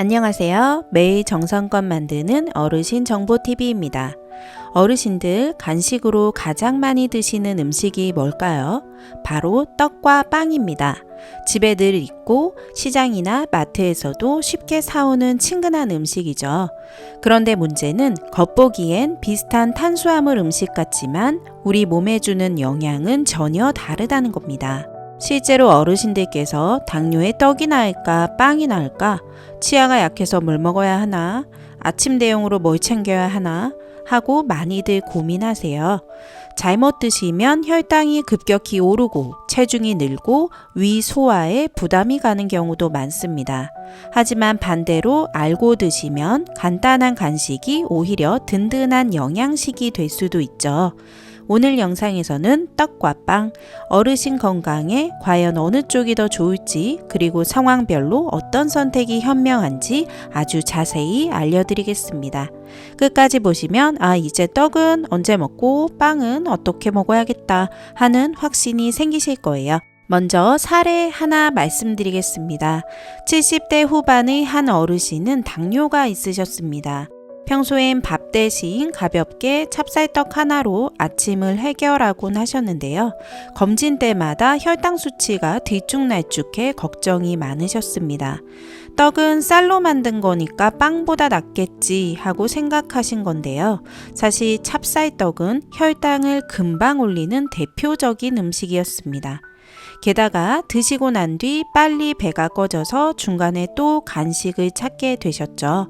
안녕하세요. 매일 정성껏 만드는 어르신 정보TV입니다. 어르신들 간식으로 가장 많이 드시는 음식이 뭘까요? 바로 떡과 빵입니다. 집에 늘 있고 시장이나 마트에서도 쉽게 사오는 친근한 음식이죠. 그런데 문제는 겉보기엔 비슷한 탄수화물 음식 같지만 우리 몸에 주는 영양은 전혀 다르다는 겁니다. 실제로 어르신들께서 당뇨에 떡이 나을까 빵이 나을까, 치아가 약해서 뭘 먹어야 하나, 아침 대용으로 뭘 챙겨야 하나 하고 많이들 고민하세요. 잘못 드시면 혈당이 급격히 오르고 체중이 늘고 위 소화에 부담이 가는 경우도 많습니다. 하지만 반대로 알고 드시면 간단한 간식이 오히려 든든한 영양식이 될 수도 있죠. 오늘 영상에서는 떡과 빵, 어르신 건강에 과연 어느 쪽이 더 좋을지, 그리고 상황별로 어떤 선택이 현명한지 아주 자세히 알려드리겠습니다. 끝까지 보시면 이제 떡은 언제 먹고 빵은 어떻게 먹어야겠다 하는 확신이 생기실 거예요. 먼저 사례 하나 말씀드리겠습니다. 70대 후반의 한 어르신은 당뇨가 있으셨습니다. 평소엔 밥 대신 가볍게 찹쌀떡 하나로 아침을 해결하곤 하셨는데요. 검진 때마다 혈당 수치가 들쭉날쭉해 걱정이 많으셨습니다. 떡은 쌀로 만든 거니까 빵보다 낫겠지 하고 생각하신 건데요. 사실 찹쌀떡은 혈당을 금방 올리는 대표적인 음식이었습니다. 게다가 드시고 난 뒤 빨리 배가 꺼져서 중간에 또 간식을 찾게 되셨죠.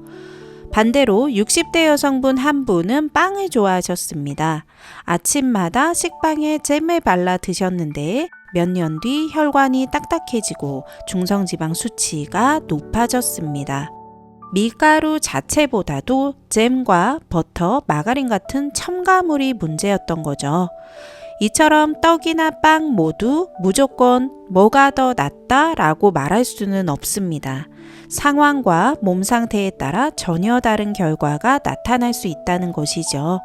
반대로 60대 여성분 한 분은 빵을 좋아하셨습니다. 아침마다 식빵에 잼을 발라 드셨는데 몇 년 뒤 혈관이 딱딱해지고 중성지방 수치가 높아졌습니다. 밀가루 자체보다도 잼과 버터, 마가린 같은 첨가물이 문제였던 거죠. 이처럼 떡이나 빵 모두 무조건 뭐가 더 낫다라고 말할 수는 없습니다. 상황과 몸 상태에 따라 전혀 다른 결과가 나타날 수 있다는 것이죠.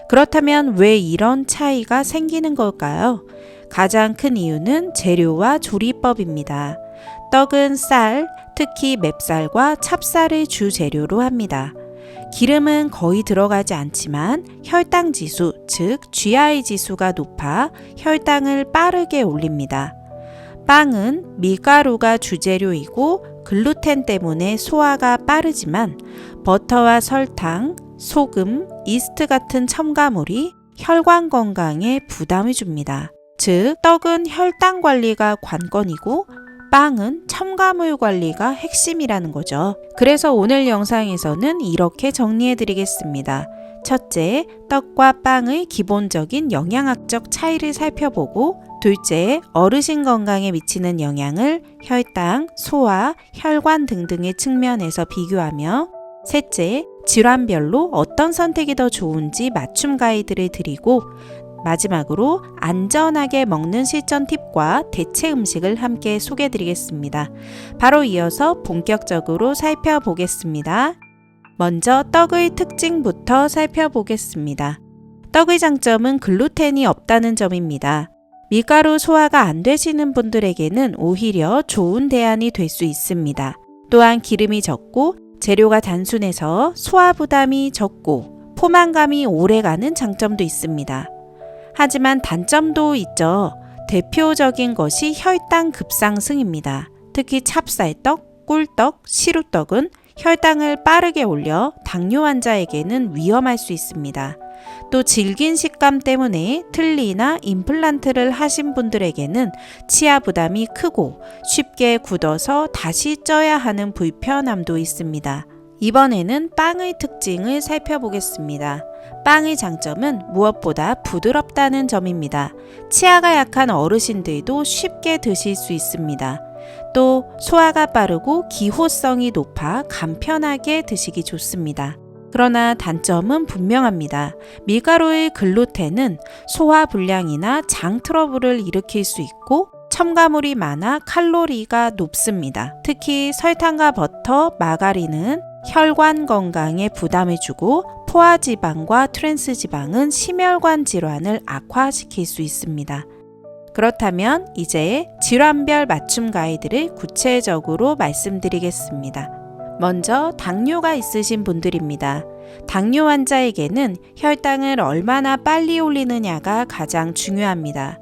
그렇다면 왜 이런 차이가 생기는 걸까요? 가장 큰 이유는 재료와 조리법입니다. 떡은 쌀, 특히 맵쌀과 찹쌀을 주재료로 합니다. 기름은 거의 들어가지 않지만 혈당 지수, 즉 GI 지수가 높아 혈당을 빠르게 올립니다. 빵은 밀가루가 주재료이고 글루텐 때문에 소화가 빠르지만 버터와 설탕, 소금, 이스트 같은 첨가물이 혈관 건강에 부담을 줍니다. 즉, 떡은 혈당 관리가 관건이고 빵은 첨가물 관리가 핵심이라는 거죠. 그래서 오늘 영상에서는 이렇게 정리해 드리겠습니다. 첫째, 떡과 빵의 기본적인 영양학적 차이를 살펴보고, 둘째, 어르신 건강에 미치는 영향을 혈당, 소화, 혈관 등등의 측면에서 비교하며, 셋째, 질환별로 어떤 선택이 더 좋은지 맞춤 가이드를 드리고, 마지막으로 안전하게 먹는 실전 팁과 대체 음식을 함께 소개해 드리겠습니다. 바로 이어서 본격적으로 살펴보겠습니다. 먼저 떡의 특징부터 살펴보겠습니다. 떡의 장점은 글루텐이 없다는 점입니다. 밀가루 소화가 안 되시는 분들에게는 오히려 좋은 대안이 될 수 있습니다. 또한 기름이 적고 재료가 단순해서 소화 부담이 적고 포만감이 오래가는 장점도 있습니다. 하지만 단점도 있죠. 대표적인 것이 혈당 급상승입니다. 특히 찹쌀떡, 꿀떡, 시루떡은 혈당을 빠르게 올려 당뇨 환자에게는 위험할 수 있습니다. 또 질긴 식감 때문에 틀니나 임플란트를 하신 분들에게는 치아 부담이 크고 쉽게 굳어서 다시 쪄야 하는 불편함도 있습니다. 이번에는 빵의 특징을 살펴보겠습니다. 빵의 장점은 무엇보다 부드럽다는 점입니다. 치아가 약한 어르신들도 쉽게 드실 수 있습니다. 또 소화가 빠르고 기호성이 높아 간편하게 드시기 좋습니다. 그러나 단점은 분명합니다. 밀가루의 글루텐은 소화 불량이나 장 트러블을 일으킬 수 있고 첨가물이 많아 칼로리가 높습니다. 특히 설탕과 버터, 마가린은 혈관 건강에 부담을 주고 포화지방과 트랜스지방은 심혈관 질환을 악화시킬 수 있습니다. 그렇다면 이제 질환별 맞춤 가이드를 구체적으로 말씀드리겠습니다. 먼저 당뇨가 있으신 분들입니다. 당뇨 환자에게는 혈당을 얼마나 빨리 올리느냐가 가장 중요합니다.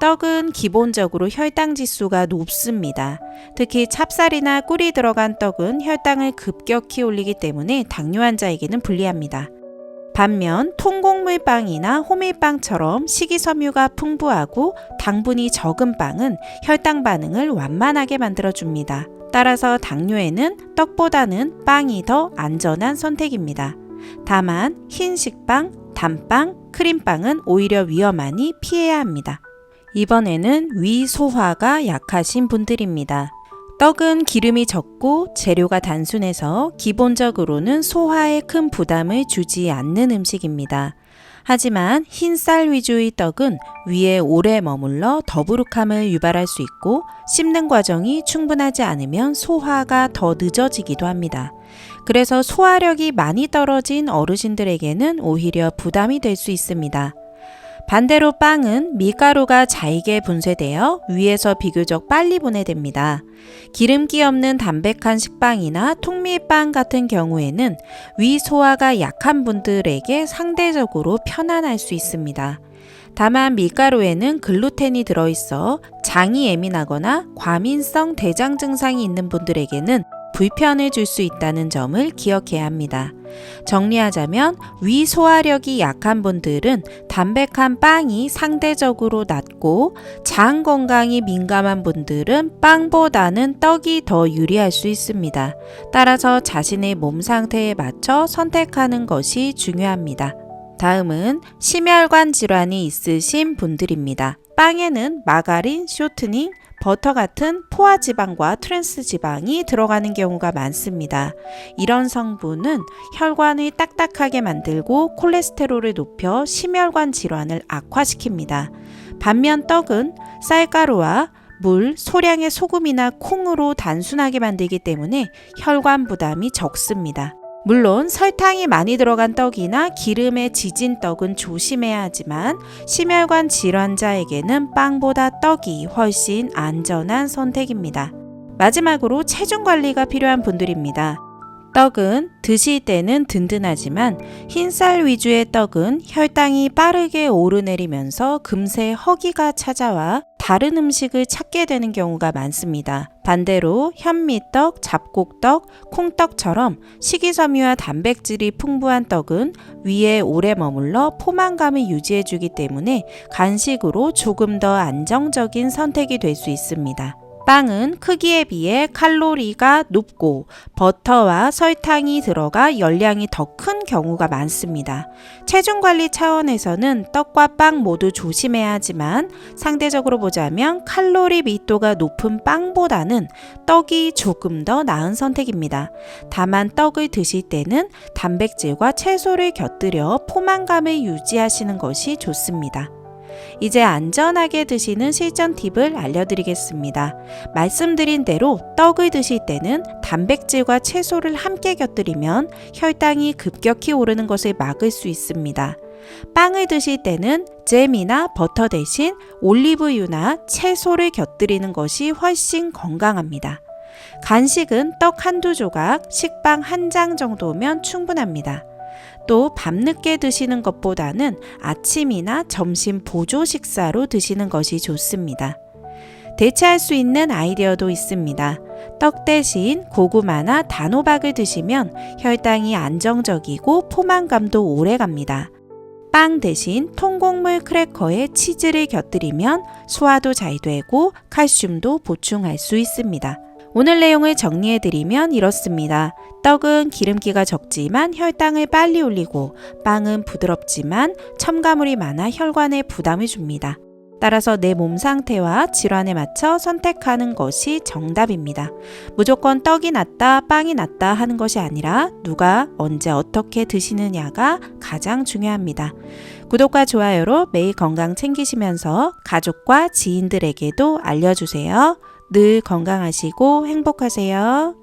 떡은 기본적으로 혈당 지수가 높습니다. 특히 찹쌀이나 꿀이 들어간 떡은 혈당을 급격히 올리기 때문에 당뇨 환자에게는 불리합니다. 반면 통곡물빵이나 호밀빵처럼 식이섬유가 풍부하고 당분이 적은 빵은 혈당 반응을 완만하게 만들어줍니다. 따라서 당뇨에는 떡보다는 빵이 더 안전한 선택입니다. 다만 흰 식빵, 단빵, 크림빵은 오히려 위험하니 피해야 합니다. 이번에는 위 소화가 약하신 분들입니다. 떡은 기름이 적고 재료가 단순해서 기본적으로는 소화에 큰 부담을 주지 않는 음식입니다. 하지만 흰쌀 위주의 떡은 위에 오래 머물러 더부룩함을 유발할 수 있고 씹는 과정이 충분하지 않으면 소화가 더 늦어지기도 합니다. 그래서 소화력이 많이 떨어진 어르신들에게는 오히려 부담이 될 수 있습니다. 반대로 빵은 밀가루가 잘게 분쇄되어 위에서 비교적 빨리 분해됩니다. 기름기 없는 담백한 식빵이나 통밀빵 같은 경우에는 위 소화가 약한 분들에게 상대적으로 편안할 수 있습니다. 다만 밀가루에는 글루텐이 들어있어 장이 예민하거나 과민성 대장 증상이 있는 분들에게는 불편을 줄 수 있다는 점을 기억해야 합니다. 정리하자면 위 소화력이 약한 분들은 담백한 빵이 상대적으로 낫고 장 건강이 민감한 분들은 빵보다는 떡이 더 유리할 수 있습니다. 따라서 자신의 몸 상태에 맞춰 선택하는 것이 중요합니다. 다음은 심혈관 질환이 있으신 분들입니다. 빵에는 마가린, 쇼트닝, 버터 같은 포화지방과 트랜스지방이 들어가는 경우가 많습니다. 이런 성분은 혈관을 딱딱하게 만들고 콜레스테롤을 높여 심혈관 질환을 악화시킵니다. 반면 떡은 쌀가루와 물, 소량의 소금이나 콩으로 단순하게 만들기 때문에 혈관 부담이 적습니다. 물론 설탕이 많이 들어간 떡이나 기름에 지진 떡은 조심해야 하지만 심혈관 질환자에게는 빵보다 떡이 훨씬 안전한 선택입니다. 마지막으로 체중 관리가 필요한 분들입니다. 떡은 드실 때는 든든하지만 흰쌀 위주의 떡은 혈당이 빠르게 오르내리면서 금세 허기가 찾아와 다른 음식을 찾게 되는 경우가 많습니다. 반대로 현미떡, 잡곡떡, 콩떡처럼 식이섬유와 단백질이 풍부한 떡은 위에 오래 머물러 포만감을 유지해주기 때문에 간식으로 조금 더 안정적인 선택이 될 수 있습니다. 빵은 크기에 비해 칼로리가 높고 버터와 설탕이 들어가 열량이 더 큰 경우가 많습니다. 체중 관리 차원에서는 떡과 빵 모두 조심해야 하지만 상대적으로 보자면 칼로리 밀도가 높은 빵보다는 떡이 조금 더 나은 선택입니다. 다만 떡을 드실 때는 단백질과 채소를 곁들여 포만감을 유지하시는 것이 좋습니다. 이제 안전하게 드시는 실전 팁을 알려드리겠습니다. 말씀드린 대로 떡을 드실 때는 단백질과 채소를 함께 곁들이면 혈당이 급격히 오르는 것을 막을 수 있습니다. 빵을 드실 때는 잼이나 버터 대신 올리브유나 채소를 곁들이는 것이 훨씬 건강합니다. 간식은 떡 한두 조각, 식빵 한 장 정도면 충분합니다. 또 밤늦게 드시는 것보다는 아침이나 점심 보조 식사로 드시는 것이 좋습니다. 대체할 수 있는 아이디어도 있습니다. 떡 대신 고구마나 단호박을 드시면 혈당이 안정적이고 포만감도 오래갑니다. 빵 대신 통곡물 크래커에 치즈를 곁들이면 소화도 잘 되고 칼슘도 보충할 수 있습니다. 오늘 내용을 정리해드리면 이렇습니다. 떡은 기름기가 적지만 혈당을 빨리 올리고 빵은 부드럽지만 첨가물이 많아 혈관에 부담을 줍니다. 따라서 내 몸 상태와 질환에 맞춰 선택하는 것이 정답입니다. 무조건 떡이 낫다, 빵이 낫다 하는 것이 아니라 누가 언제 어떻게 드시느냐가 가장 중요합니다. 구독과 좋아요로 매일 건강 챙기시면서 가족과 지인들에게도 알려주세요. 늘 건강하시고 행복하세요.